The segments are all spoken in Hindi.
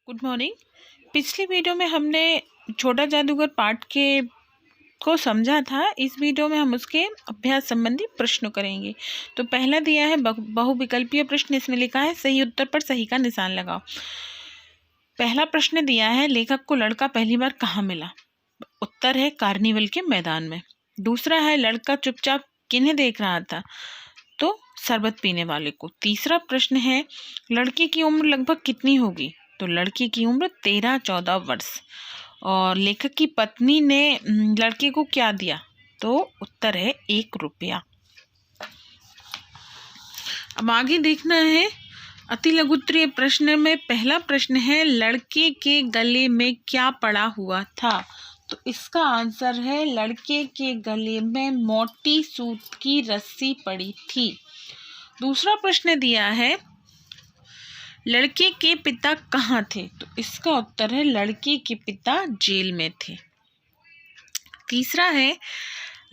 Good morning. पिछली वीडियो में हमने छोटा जादूगर पाठ के को समझा था। इस वीडियो में हम उसके अभ्यास संबंधी प्रश्न करेंगे। तो पहला दिया है बहुविकल्पीय प्रश्न। इसमें लिखा है सही उत्तर पर सही का निशान लगाओ। पहला प्रश्न दिया है लेखक को लड़का पहली बार कहाँ मिला। उत्तर है कार्निवल के मैदान में। दूसरा है लड़का चुपचाप किन्हें देख रहा था, तो शरबत पीने वाले को। तीसरा प्रश्न है लड़के की उम्र लगभग कितनी होगी, तो लड़की की उम्र 13-14 वर्ष। और लेखक की पत्नी ने लड़के को क्या दिया, तो उत्तर है 1 रुपया। अब आगे देखना है अति लघुत्तरीय प्रश्न में पहला प्रश्न है लड़के के गले में क्या पड़ा हुआ था, तो इसका आंसर है लड़के के गले में मोटी सूत की रस्सी पड़ी थी। दूसरा प्रश्न दिया है लड़के के पिता कहाँ थे, तो इसका उत्तर है लड़के के पिता जेल में थे। तीसरा है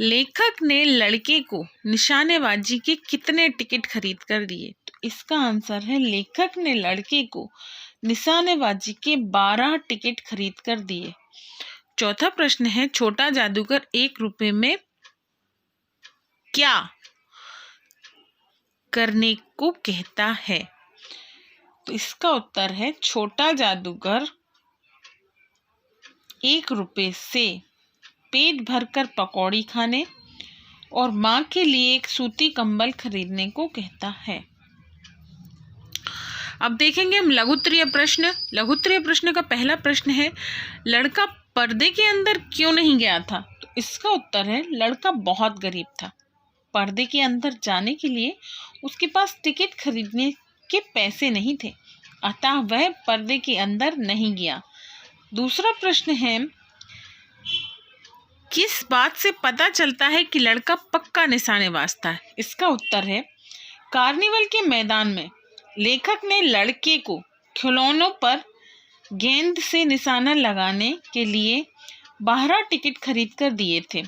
लेखक ने लड़के को निशानेबाजी के कितने टिकट खरीद कर दिए, तो इसका आंसर है लेखक ने लड़के को निशानेबाजी के 12 टिकट खरीद कर दिए। चौथा प्रश्न है छोटा जादूगर 1 रुपये में क्या करने को कहता है, तो इसका उत्तर है छोटा जादूगर 1 रुपये से पेट भरकर पकौड़ी खाने और माँ के लिए एक सूती कंबल खरीदने को कहता है। अब देखेंगे हम लघुत्तरीय प्रश्न। लघुत्तरीय प्रश्न का पहला प्रश्न है लड़का पर्दे के अंदर क्यों नहीं गया था, तो इसका उत्तर है लड़का बहुत गरीब था। पर्दे के अंदर जाने के लिए उसके पास टिकट खरीदने के पैसे नहीं थे, अतः वह पर्दे के अंदर नहीं गया। दूसरा प्रश्न है किस बात से पता चलता है कि लड़का पक्का निशानेबाज था, इसका उत्तर है कार्निवल के मैदान में लेखक ने लड़के को खिलौनों पर गेंद से निशाना लगाने के लिए 12 टिकट खरीद कर दिए थे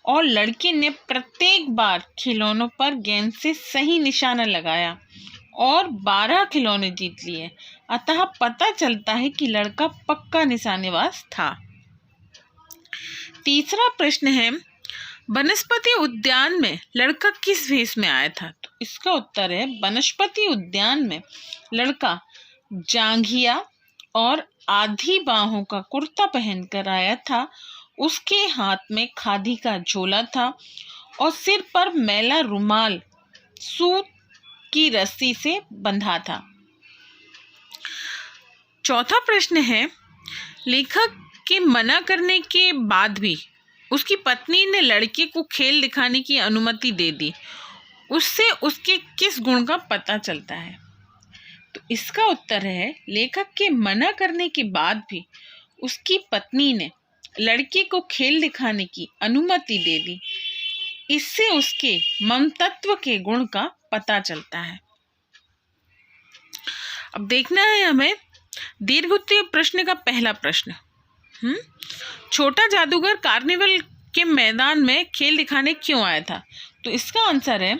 और लड़के ने प्रत्येक बार खिलौनों पर गेंद से सही निशाना लगाया और 12 खिलौने जीत लिए, अतः पता चलता है कि लड़का पक्का निशानेबाज था। तीसरा प्रश्न है वनस्पति उद्यान में लड़का किस वेश में आया था, तो इसका उत्तर है वनस्पति उद्यान में लड़का जांघिया और आधी बाहों का कुर्ता पहनकर आया था। उसके हाथ में खादी का झोला था और सिर पर मैला रुमाल सूत की रस्सी से बंधा था। चौथा प्रश्न है लेखक के मना करने के बाद भी उसकी पत्नी ने लड़के को खेल दिखाने की अनुमति दे दी, उससे उसके किस गुण का पता चलता है, तो इसका उत्तर है लेखक के मना करने के बाद भी उसकी पत्नी ने लड़के को खेल दिखाने की अनुमति दे दी, इससे उसके ममतत्व के गुण का पता चलता है। अब देखना है हमें दीर्घोत्तरीय प्रश्न का पहला प्रश्न। छोटा जादूगर कार्निवल के मैदान में खेल दिखाने क्यों आया था, तो इसका आंसर है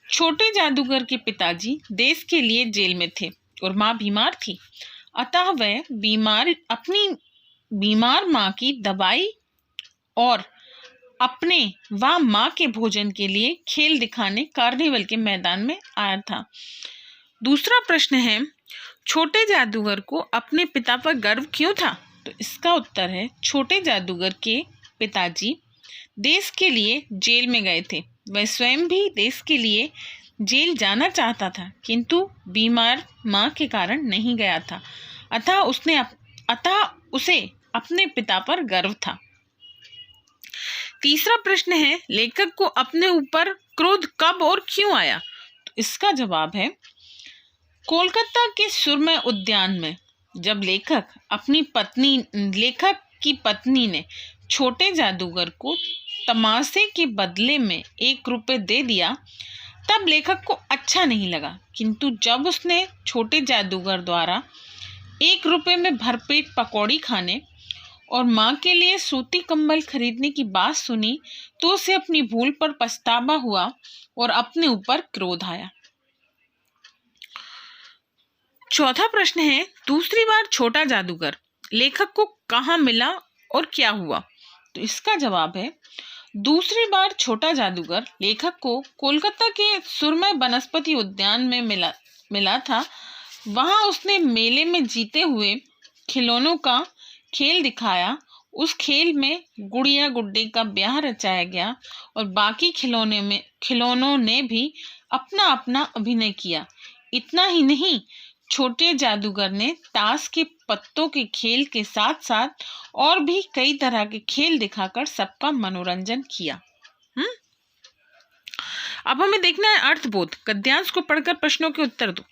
छोटे जादूगर के पिताजी देश के लिए जेल में थे और माँ बीमार थी, अतः वह अपनी बीमार माँ की दवाई और अपने व माँ के भोजन के लिए खेल दिखाने कार्निवल के मैदान में आया था। दूसरा प्रश्न है छोटे जादूगर को अपने पिता पर गर्व क्यों था, तो इसका उत्तर है छोटे जादूगर के पिताजी देश के लिए जेल में गए थे। वह स्वयं भी देश के लिए जेल जाना चाहता था, किंतु बीमार माँ के कारण नहीं गया था, अतः उसे अपने पिता पर गर्व था। तीसरा प्रश्न है लेखक को अपने ऊपर क्रोध कब और क्यों आया, तो इसका जवाब है कोलकाता के सुरमय उद्यान में जब लेखक की पत्नी ने छोटे जादूगर को तमाशे के बदले में 1 रुपये दे दिया, तब लेखक को अच्छा नहीं लगा, किंतु जब उसने छोटे जादूगर द्वारा 1 रुपये में भरपेट पकौड़ी खाने और माँ के लिए सूती कंबल खरीदने की बात सुनी, तो उसे अपनी भूल पर पछतावा हुआ और अपने ऊपर क्रोध आया। चौथा प्रश्न है, दूसरी बार छोटा जादूगर लेखक को कहाँ मिला और क्या हुआ? तो इसका जवाब है, दूसरी बार छोटा जादूगर लेखक को कोलकाता के सुरमय वनस्पति उद्यान में मिला था। वहां उसने मेले में जीते हुए खिलौनों का खेल दिखाया। उस खेल में गुड़िया गुड्डे का ब्याह रचाया गया और बाकी खिलौनों ने भी अपना अपना अभिनय किया। इतना ही नहीं, छोटे जादूगर ने ताश के पत्तों के खेल के साथ साथ और भी कई तरह के खेल दिखाकर सबका मनोरंजन किया। अब हमें देखना है अर्थबोध। गद्यांश को पढ़कर प्रश्नों के उत्तर दो।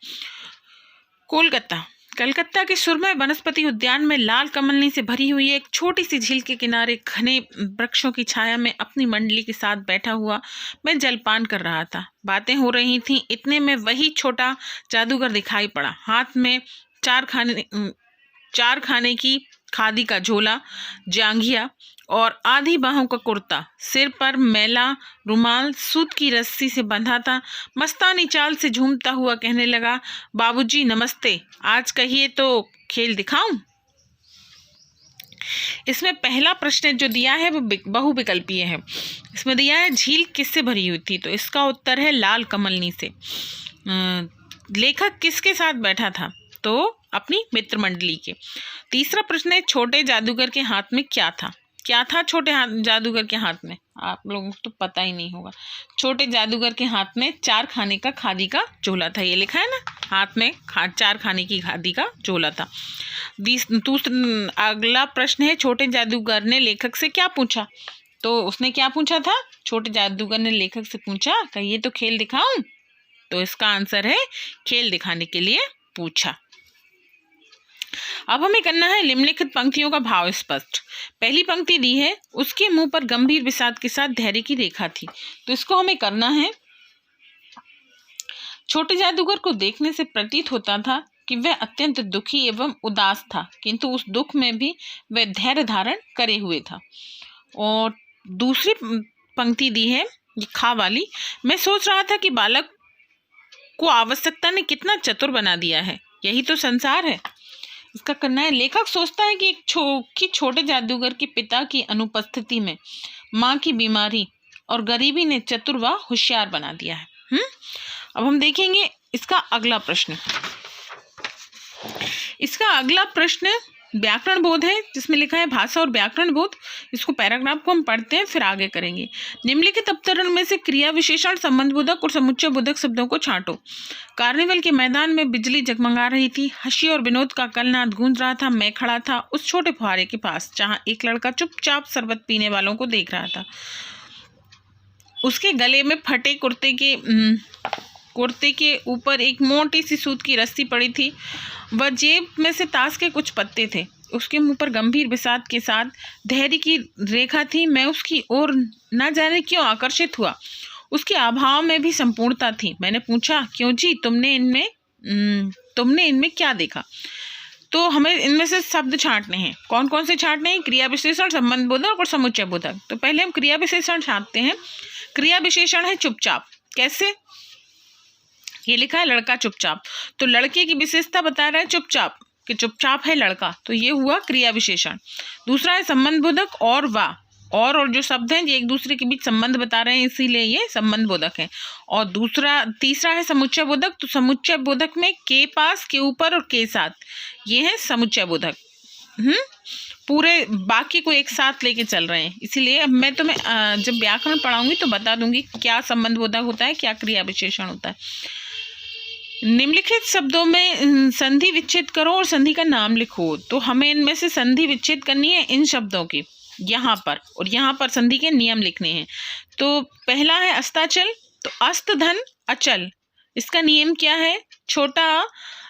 कलकत्ता के सुरमय वनस्पति उद्यान में लाल कमलनी से भरी हुई एक छोटी सी झील के किनारे घने वृक्षों की छाया में अपनी मंडली के साथ बैठा हुआ मैं जलपान कर रहा था। बातें हो रही थीं, इतने में वही छोटा जादूगर दिखाई पड़ा। हाथ में चार खाने की खादी का झोला, जांघिया और आधी बाहों का कुर्ता, सिर पर मैला रुमाल सूत की रस्सी से बंधा था। मस्तानी चाल से झूमता हुआ कहने लगा, बाबूजी नमस्ते, आज कहिए तो खेल दिखाऊं? इसमें पहला प्रश्न जो दिया है वो बहुविकल्पीय है। इसमें दिया है झील किससे भरी हुई थी, तो इसका उत्तर है लाल कमलनी से। लेखक किसके साथ बैठा था, तो अपनी मित्र मंडली के। तीसरा प्रश्न है, छोटे जादूगर के हाथ में क्या था? क्या था छोटे जादूगर के हाथ में? आप लोगों को तो पता ही नहीं होगा। छोटे जादूगर के हाथ में चार खाने का खादी का झोला था। ये लिखा है ना, हाथ में चार खाने की खादी का झोला था। अगला प्रश्न है, छोटे जादूगर ने लेखक से क्या पूछा? तो उसने क्या पूछा था? छोटे जादूगर ने लेखक से पूछा, कहिए तो खेल दिखाऊं? तो इसका आंसर है खेल दिखाने के लिए पूछा। अब हमें करना है निम्नलिखित पंक्तियों का भाव स्पष्ट। पहली पंक्ति दी है, उसके मुंह पर गंभीर विषाद के साथ धैर्य की रेखा थी। तो इसको हमें करना है, छोटे जादूगर को देखने से प्रतीत होता था कि वह अत्यंत दुखी एवं उदास था, किंतु उस दुख में भी वह धैर्य धारण करे हुए था। और दूसरी पंक्ति दी है खा वाली, मैं सोच रहा था कि बालक को आवश्यकता ने कितना चतुर बना दिया है, यही तो संसार है। इसका करना है, लेखक सोचता है कि छोटे जादूगर के पिता की अनुपस्थिति में माँ की बीमारी और गरीबी ने चतुर व होशियार बना दिया है। अब हम देखेंगे इसका अगला प्रश्न। इसका अगला प्रश्न व्याकरण बोध है, जिसमें लिखा है भाषा और व्याकरण बोध। इसको पैराग्राफ को हम पढ़ते हैं, फिर आगे करेंगे। निम्नलिखित अवतरण में से क्रिया विशेषण, संबंध बोधक और समुच्चय बोधक शब्दों को छांटो। कार्निवल के मैदान में बिजली जगमगा रही थी। हंसी और विनोद का कलनाद गूंज रहा था। मैं खड़ा था उस छोटे फुहारे के पास जहां एक लड़का चुपचाप शरबत पीने वालों को देख रहा था। उसके गले में फटे कुर्ते के ऊपर एक मोटी सी सूत की रस्सी पड़ी थी। वह जेब में से ताश के कुछ पत्ते थे। उसके मुंह पर गंभीर विषाद के साथ धैर्य की रेखा थी। मैं उसकी ओर न जाने क्यों आकर्षित हुआ। उसके अभाव में भी संपूर्णता थी। मैंने पूछा, क्यों जी, तुमने इनमें क्या देखा? तो हमें इनमें से शब्द छांटने हैं। कौन कौन से छांटने हैं? क्रिया विशेषण, संबंध बोधक और समुच्चय बोधक। तो पहले हम क्रिया विशेषण छांटते हैं। क्रिया विशेषण है चुपचाप। कैसे? ये लिखा है लड़का चुपचाप, तो लड़के की विशेषता बता रहा है चुपचाप, कि चुपचाप है लड़का, तो ये हुआ क्रिया विशेषण। दूसरा है संबंध बोधक, और वाह, और जो शब्द हैं ये एक दूसरे के बीच संबंध बता रहे हैं, इसीलिए ये संबंध बोधक है। और तीसरा है समुच्चय बोधक। तो समुच्चय बोधक में के पास, के ऊपर और के साथ, ये है समुच्चय बोधक। पूरे बाकी को एक साथ लेके चल रहे हैं, इसीलिए अब मैं तुम्हें जब व्याकरण पढ़ाऊंगी तो बता दूंगी क्या संबंध बोधक होता है, क्या क्रिया विशेषण होता है। निम्नलिखित शब्दों में संधि विच्छेद करो और संधि का नाम लिखो। तो हमें इनमें से संधि विच्छेद करनी है इन शब्दों की, यहाँ पर और यहाँ पर संधि के नियम लिखने हैं। तो पहला है अस्ताचल। तो अस्त धन अचल, इसका नियम क्या है? छोटा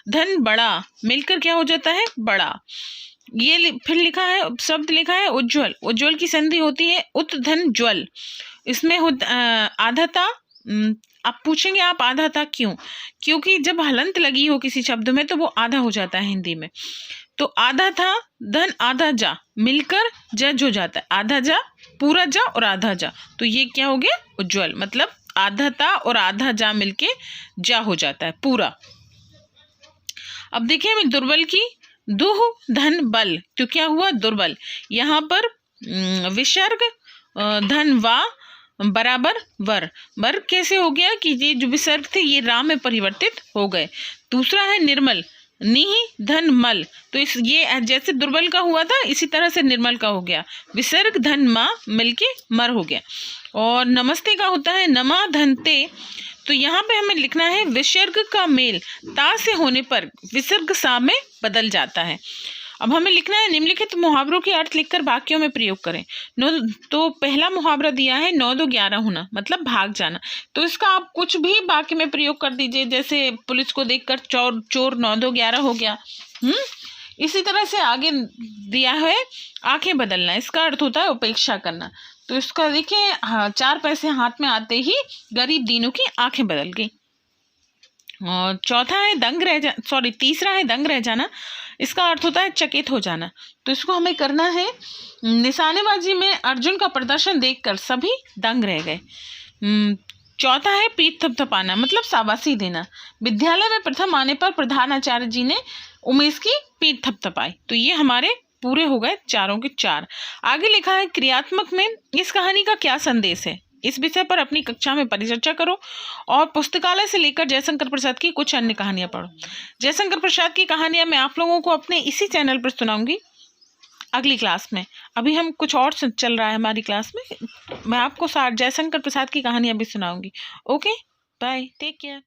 धन बड़ा मिलकर क्या हो जाता है? बड़ा। ये फिर लिखा है, शब्द लिखा है उज्ज्वल। उज्ज्वल की संधि होती है उत धन ज्वल। इसमें आधाता। आप पूछेंगे आप आधाता क्यों? क्योंकि जब हलंत लगी हो किसी शब्द में तो वो आधा हो जाता है हिंदी में। तो आधा था धन आधा जा मिलकर जज हो जाता है। आधा जा, पूरा जा और आधा जा, तो ये क्या हो गया? उज्ज्वल। मतलब आधा था और आधा जा मिलके जा हो जाता है पूरा। अब देखिए हमें दुर्बल की दुह धन बल, तो क्या हुआ दुर्बल। यहाँ पर विसर्ग धन वा बराबर वर। वर कैसे हो गया कि ये जो विसर्ग थे ये रा में परिवर्तित हो गए। दूसरा है निर्मल, निहि धन मल, तो इस ये जैसे दुर्बल का हुआ था इसी तरह से निर्मल का हो गया, विसर्ग धन मा मिलके मर हो गया। और नमस्ते का होता है नमा धन ते, तो यहाँ पे हमें लिखना है विसर्ग का मेल ता से होने पर विसर्ग सा में बदल जाता है। अब हमें लिखना है निम्नलिखित मुहावरों के अर्थ लिखकर वाक्यों में प्रयोग करें। तो पहला मुहावरा दिया है 9 2 11 होना, मतलब भाग जाना। तो इसका आप कुछ भी वाक्य में प्रयोग कर दीजिए, जैसे पुलिस को देखकर चोर चोर 9 2 11 हो गया। इसी तरह से आगे दिया है आंखें बदलना, इसका अर्थ होता है उपेक्षा करना। तो इसका देखिए 4 पैसे हाथ में आते ही गरीब दीनों की आंखें बदल गई। और तीसरा है दंग रह जाना, इसका अर्थ होता है चकित हो जाना। तो इसको हमें करना है निशानेबाजी में अर्जुन का प्रदर्शन देखकर सभी दंग रह गए। चौथा है पीठ थपथपाना, मतलब शाबाशी देना। विद्यालय में प्रथम आने पर प्रधानाचार्य जी ने उमेश की पीठ थपथपाई। तो ये हमारे पूरे हो गए चारों के चार। आगे लिखा है क्रियात्मक में इस कहानी का क्या संदेश है, इस विषय पर अपनी कक्षा में परिचर्चा करो और पुस्तकालय से लेकर जयशंकर प्रसाद की कुछ अन्य कहानियां पढ़ो। जयशंकर प्रसाद की कहानियां मैं आप लोगों को अपने इसी चैनल पर सुनाऊंगी अगली क्लास में। अभी हम कुछ और चल रहा है हमारी क्लास में, मैं आपको जयशंकर प्रसाद की कहानियां भी सुनाऊंगी। Okay, bye, take care.